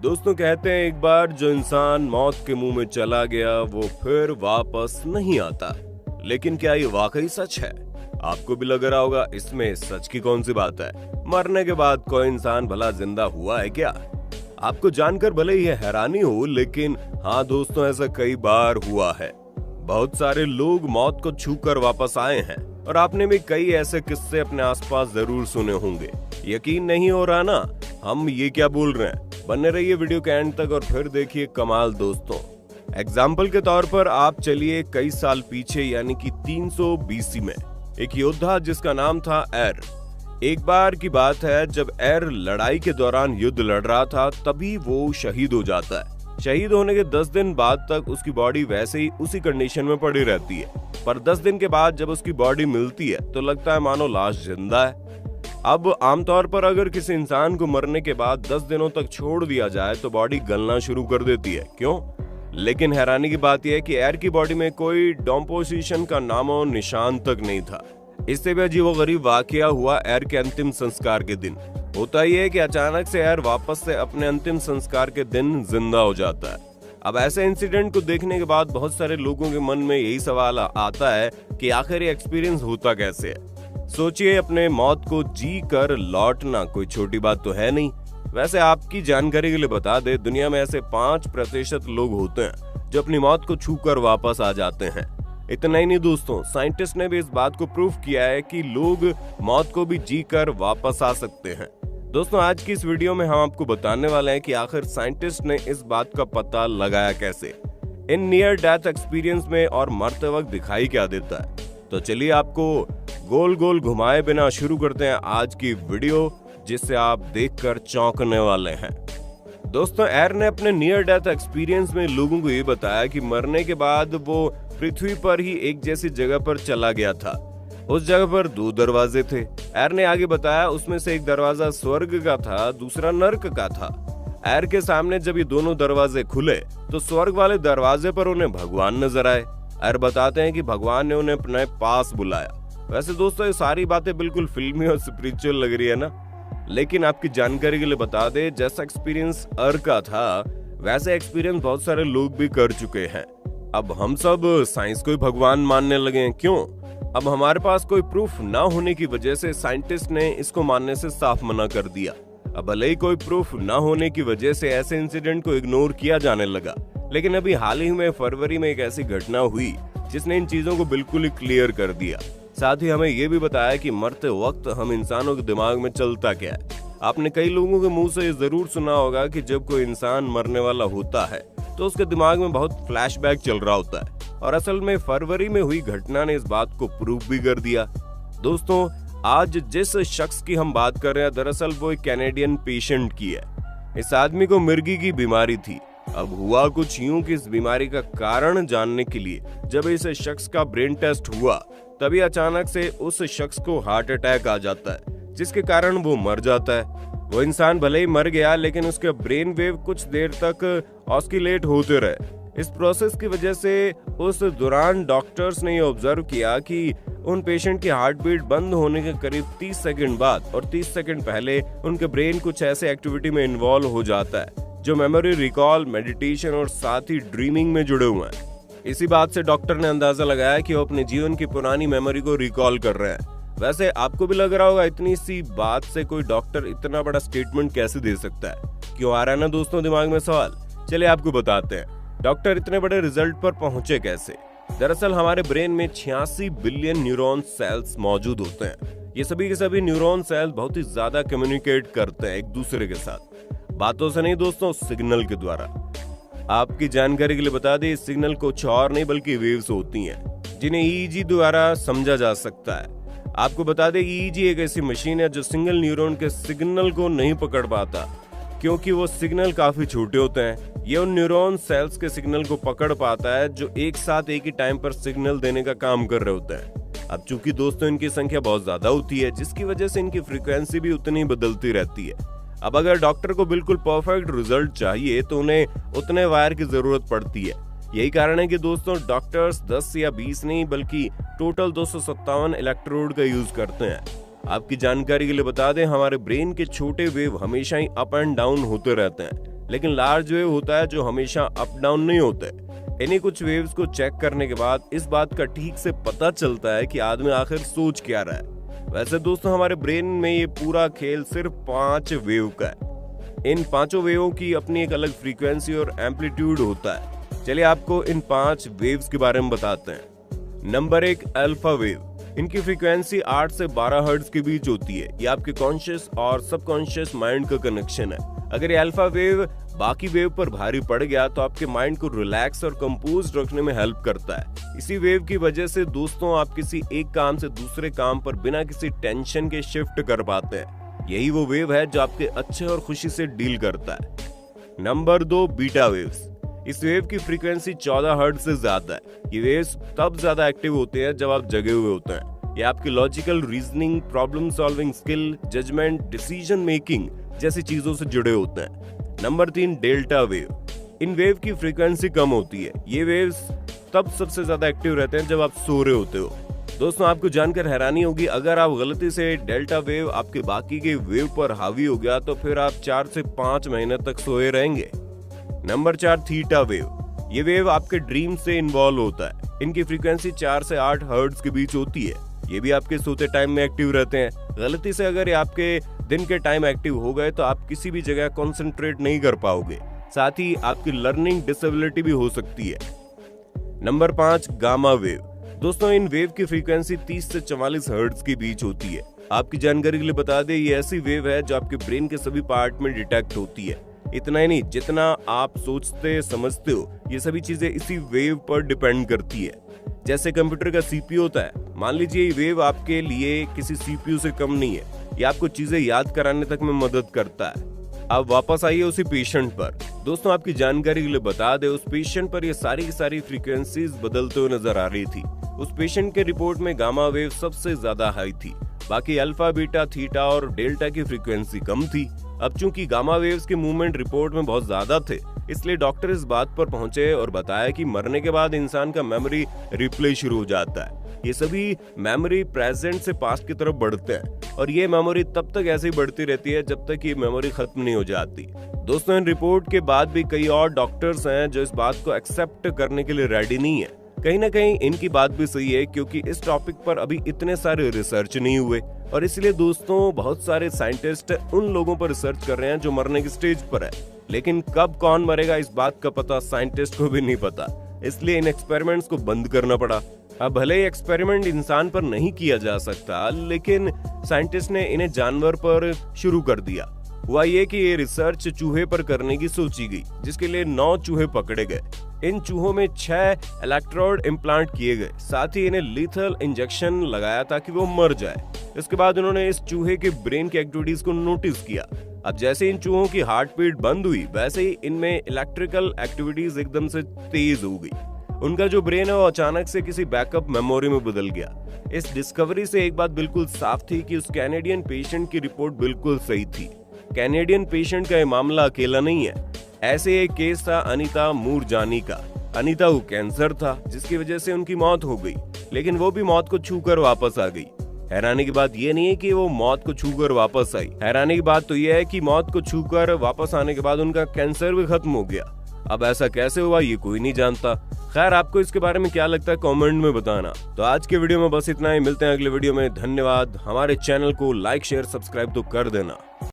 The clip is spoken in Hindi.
दोस्तों कहते हैं एक बार जो इंसान मौत के मुंह में चला गया वो फिर वापस नहीं आता। लेकिन क्या ये वाकई सच है? आपको भी लग रहा होगा इसमें सच की कौन सी बात है। मरने के बाद कोई इंसान भला जिंदा हुआ है क्या? आपको जानकर भले ही हैरानी हो, लेकिन हाँ दोस्तों, ऐसा कई बार हुआ है। बहुत सारे लोग मौत को छूकर वापस आए हैं और आपने भी कई ऐसे किस्से अपने आसपास जरूर सुने होंगे। यकीन नहीं हो रहा ना हम ये क्या बोल रहे हैं? बने रहिए वीडियो के एंड तक और फिर देखिए कमाल। दोस्तों एग्जाम्पल के तौर पर आप चलिए कई साल पीछे, यानी कि 300 BC में एक योद्धा जिसका नाम था एर। एक बार की बात है जब एर लड़ाई के दौरान युद्ध लड़ रहा था, तभी वो शहीद हो जाता है। शहीद होने के 10 दिन बाद तक उसकी बॉडी वैसे ही उसी कंडीशन में पड़ी रहती है, पर 10 दिन के बाद जब उसकी बॉडी मिलती है तो लगता है मानो लाश जिंदा है। अब आमतौर पर अगर किसी इंसान को मरने के बाद 10 दिनों तक छोड़ दिया जाए तो बॉडी गलना शुरू कर देती है। क्यों? लेकिन हैरानी की बात यह है कि एर की बॉडी में कोई डिकम्पोजिशन का नामो निशान तक नहीं था। इससे भी अजीबोगरीब वाकया हुआ एर के अंतिम संस्कार के दिन। होता यह है कि अचानक से एर वापस से अपने अंतिम संस्कार के दिन जिंदा हो जाता है। अब ऐसे इंसिडेंट को देखने के बाद बहुत सारे लोगों के मन में यही सवाल आता है कि आखिर ये एक्सपीरियंस होता कैसे है। सोचिए, अपने मौत को जी कर लौटना कोई छोटी बात तो है नहीं। वैसे आपकी जानकारी के लिए बता दे, दुनिया में ऐसे 5% लोग होते हैं जो अपनी मौत को छूकर वापस आ जाते हैं। इतना ही नहीं दोस्तों, साइंटिस्ट ने भी इस बात को प्रूफ किया है कि लोग मौत को भी जी कर वापस आ सकते हैं। दोस्तों आज की इस वीडियो में हम आपको बताने वाले हैं कि आखिर साइंटिस्ट ने इस बात का पता लगाया कैसे, इन नियर डेथ एक्सपीरियंस में और मरते वक्त दिखाई क्या देता है। तो चलिए आपको गोल गोल घुमाए बिना शुरू करते हैं आज की वीडियो, जिससे आप देखकर चौंकने वाले हैं। दोस्तों एर ने अपने नियर डेथ एक्सपीरियंस में लोगों को ये बताया कि मरने के बाद वो पृथ्वी पर ही एक जैसी जगह पर चला गया था। उस जगह पर 2 दरवाजे थे। एर ने आगे बताया उसमें से एक दरवाजा स्वर्ग का था, दूसरा नर्क का था। एर के सामने जब ये दोनों दरवाजे खुले तो स्वर्ग वाले दरवाजे पर उन्हें भगवान नजर आए। एर बताते हैं कि भगवान ने उन्हें अपने पास बुलाया। वैसे दोस्तों ये सारी बातें बिल्कुल फिल्मी और स्पिरिचुअल लग रही है ना, लेकिन आपकी जानकारी के लिए बता दे, जैसा एक्सपीरियंस एर का था वैसे एक्सपीरियंस बहुत सारे लोग भी कर चुके हैं। अब हम सब साइंस को ही भगवान मानने लगे हैं। क्यों? अब हमारे पास कोई प्रूफ ना होने की वजह से साइंटिस्ट ने इसको मानने से साफ मना कर दिया। अब भले ही कोई प्रूफ ना होने की वजह से ऐसे इंसिडेंट को इग्नोर किया जाने लगा, लेकिन अभी हाल ही में फरवरी में एक ऐसी घटना हुई जिसने इन चीजों को बिल्कुल ही क्लियर कर दिया। साथ ही हमें ये भी बताया कि मरते वक्त हम इंसानों के दिमाग में चलता क्या है। आपने कई लोगों के मुंह से ये जरूर सुना होगा कि जब कोई इंसान मरने वाला होता है तो उसके दिमाग में बहुत फ्लैशबैक चल रहा होता है, और असल में फरवरी में हुई घटना ने इस बात को प्रूफ भी कर दिया। दोस्तों आज जिस शख्स की हम बात कर रहे हैं, दरअसल वो एक कैनेडियन पेशेंट की है। इस आदमी को मिर्गी की बीमारी थी। अब हुआ कुछ यूं कि इस बीमारी का कारण जानने के लिए जब इस शख्स का ब्रेन टेस्ट हुआ, तभी अचानक से उस शख्स को हार्ट अटैक आ जाता है, जिसके कारण वो मर जाता है। वो इंसान भले ही मर गया, लेकिन उसके ब्रेन वेव कुछ देर तक ऑस्किलेट होते रहे। इस प्रोसेस की वजह से उस दौरान डॉक्टर्स ने ये ऑब्जर्व किया कि उन पेशेंट की हार्ट बीट बंद होने के करीब 30 सेकंड बाद और 30 सेकंड पहले उनके ब्रेन कुछ ऐसे एक्टिविटी में इन्वॉल्व हो जाता है जो मेमोरी रिकॉल, मेडिटेशन और साथ ही ड्रीमिंग में जुड़े हुए हैं। इसी बात से डॉक्टर ने अंदाजा लगाया कि वो अपने जीवन की पुरानी मेमोरी को रिकॉल कर रहे हैं। वैसे आपको भी लग रहा होगा इतनी सी बात से कोई डॉक्टर इतना बड़ा स्टेटमेंट कैसे दे सकता है। क्यों आ रहा है ना दोस्तों दिमाग में सवाल? चलिए आपको बताते हैं डॉक्टर इतने बड़े रिजल्ट पर पहुंचे कैसे। दरअसल हमारे ब्रेन में 86 बिलियन न्यूरॉन सेल्स मौजूद होते हैं। ये सभी के सभी न्यूरॉन सेल्स बहुत ही ज्यादा कम्युनिकेट करते हैं एक दूसरे के साथ, बातों से नहीं दोस्तों, सिग्नल के द्वारा। आपकी जानकारी के लिए बता दें, इस सिग्नल कुछ और नहीं बल्कि वेव्स होती हैं, जिन्हें ईईजी द्वारा समझा जा सकता है। आपको बता दें ईईजी एक ऐसी मशीन है जो सिंगल न्यूरॉन के सिग्नल को नहीं पकड़ पाता, क्योंकि वो सिग्नल काफी छोटे होते हैं। ये उन न्यूरॉन सेल्स के सिग्नल को पकड़ पाता है जो एक साथ एक ही टाइम पर सिग्नल देने का काम कर रहे होते हैं। अब चूंकि दोस्तों इनकी संख्या बहुत ज्यादा होती है, जिसकी वजह से इनकी फ्रीक्वेंसी भी उतनी बदलती रहती है। अब अगर डॉक्टर को बिल्कुल परफेक्ट रिजल्ट चाहिए तो उन्हें उतने वायर की जरूरत पड़ती है। यही कारण है कि दोस्तों डॉक्टर्स 10 या 20 नहीं बल्कि टोटल 257 इलेक्ट्रोड का यूज करते हैं। आपकी जानकारी के लिए बता दें, हमारे ब्रेन के छोटे वेव हमेशा ही अप एंड डाउन होते रहते हैं, लेकिन लार्ज वेव होता है जो हमेशा अप डाउन नहीं होते। इन्हीं कुछ वेव्स को चेक करने के बाद इस बात का ठीक से पता चलता है कि आदमी आखिर सोच क्या रहा है। वैसे दोस्तों हमारे ब्रेन में ये पूरा खेल सिर्फ 5 वेव का है। इन 5 वेवों की अपनी एक अलग फ्रीक्वेंसी और एम्पलीट्यूड होता है। चलिए आपको इन 5 वेव्स के बारे में बताते हैं। Number 1, alpha wave. इनकी फ्रीक्वेंसी 8 से 12 हर्ट्ज के बीच होती है। ये आपके कॉन्शियस और सबकॉन्शियस माइंड का कनेक्शन है। अगर ये अल्फा वेव बाकी वेव पर भारी पड़ गया तो आपके माइंड को रिलैक्स और कंपोज रखने में हेल्प करता है। इसी वेव की वजह से दोस्तों आप किसी एक काम से दूसरे काम पर बिना किसी टेंशन के शिफ्ट कर पाते हैं। यही वो वेव है जो आपके अच्छे और खुशी से डील करता है। Number 2, beta waves. इस वेव की फ्रीक्वेंसी 14 हर्ट्ज से ज्यादा है। ये वेव्स तब ज्यादा एक्टिव होते हैं जब आप जगे हुए होते हैं। ये आपकी logical reasoning, problem solving skill, judgement, decision making जैसी चीजों से जुड़े होते हैं। Number 3, delta wave. इन वेव की फ्रीक्वेंसी कम होती है। ये वेव्स तब सबसे ज्यादा एक्टिव रहते हैं जब आप सो रहे होते हो। दोस्तों आपको जानकर हैरानी होगी, अगर आप गलती से डेल्टा वेव आपके बाकी के वेव पर हावी हो गया तो फिर आप 4 से 5 महीने तक सोए रहेंगे। Number 4, theta wave. ये वेव आपके ड्रीम से इन्वॉल्व होता है। इनकी फ्रीक्वेंसी 4 से 8 हर्ट्ज के बीच होती है। ये भी आपके सोते टाइम में एक्टिव रहते हैं। गलती से अगर ये आपके दिन के टाइम एक्टिव हो गए तो आप किसी भी जगह कंसंट्रेट नहीं कर पाओगे। साथ ही आपकी लर्निंग डिसेबिलिटी भी हो सकती है। Number 5, gamma wave. दोस्तों इन वेव की फ्रीक्वेंसी 30 से 44 हर्ट्ज के बीच होती है। आपकी जानकारी के लिए बता दें, ये ऐसी वेव है जो आपके ब्रेन के सभी पार्ट में डिटेक्ट होती है। इतना ही नहीं, जितना आप सोचते समझते हो ये सभी चीजें इसी वेव पर डिपेंड करती है। जैसे कंप्यूटर का सीपीयू होता है, मान लीजिए ये वेव आपके लिए किसी सीपीयू से कम नहीं है। ये आपको चीजें याद कराने तक में मदद करता है। अब वापस आइए उसी पेशेंट पर। दोस्तों आपकी जानकारी के लिए बता दे, उस पेशेंट पर ये सारी की सारी फ्रीक्वेंसीज बदलते हुए नजर आ रही थी। उस पेशेंट के रिपोर्ट में गामा वेव सबसे ज्यादा हाई थी। बाकी अल्फा, बीटा, थीटा और डेल्टा की फ्रीक्वेंसी कम थी। अब चूंकि गामा वेव्स के मूवमेंट रिपोर्ट में बहुत ज्यादा थे, इसलिए डॉक्टर इस बात पर पहुंचे और बताया कि मरने के बाद इंसान का मेमोरी रिप्ले शुरू हो जाता है। ये सभी मेमोरी प्रेजेंट से पास्ट की तरफ बढ़ते हैं और ये मेमोरी तब तक ऐसे ही बढ़ती रहती है जब तक ये मेमोरी खत्म नहीं हो जाती। दोस्तों इन रिपोर्ट के बाद भी कई और डॉक्टर्स हैं जो इस बात को एक्सेप्ट करने के लिए रेडी नहीं है। कहीं ना कहीं इनकी बात भी सही है, क्योंकि इस टॉपिक पर अभी इतने सारे रिसर्च नहीं हुए और इसलिए दोस्तों बहुत सारे साइंटिस्ट उन लोगों पर रिसर्च कर रहे हैं जो मरने की स्टेज पर है। लेकिन कब कौन मरेगा इस बात का पता साइंटिस्ट को भी नहीं पता, इसलिए इन एक्सपेरिमेंट्स को बंद करना पड़ा। अब भले ही एक्सपेरिमेंट इंसान पर नहीं किया जा सकता, लेकिन साइंटिस्ट ने इन्हें जानवर पर शुरू कर दिया। हुआ ये कि ये रिसर्च चूहे पर करने की सोची गई, जिसके लिए 9 चूहे पकड़े गए। इन चूहों में 6 इलेक्ट्रोड इम्प्लांट किए गए। साथ ही इन्हें लीथल इंजेक्शन लगाया ताकि वो मर जाए। इसके बाद उन्होंने इस चूहे के ब्रेन की एक्टिविटीज को नोटिस किया। अब जैसे इन चूहों की हार्ट बीट बंद हुई, वैसे ही इनमें इलेक्ट्रिकल एक्टिविटीज एकदम से तेज हो गई। उनका जो ब्रेन है वो अचानक से किसी बैकअप मेमोरी में बदल गया। इस डिस्कवरी से एक बात बिल्कुल साफ थी कि उस कैनेडियन पेशेंट की रिपोर्ट बिल्कुल सही थी। कैनेडियन पेशेंट का ये मामला अकेला नहीं है। ऐसे एक केस था अनीता मूरजानी का। अनीता को कैंसर था जिसकी वजह से उनकी मौत हो गई, लेकिन वो भी मौत को छूकर वापस आ गई। हैरानी की बात यह नहीं है कि वो मौत को छूकर वापस आई, हैरानी की बात तो यह है कि मौत को छूकर वापस आने के बाद उनका कैंसर भी खत्म हो गया। अब ऐसा कैसे हुआ ये कोई नहीं जानता। खैर आपको इसके बारे में क्या लगता है कमेंट में बताना। तो आज के वीडियो में बस इतना ही, मिलते हैं अगले वीडियो में। धन्यवाद। हमारे चैनल को लाइक शेयर सब्सक्राइब तो कर देना।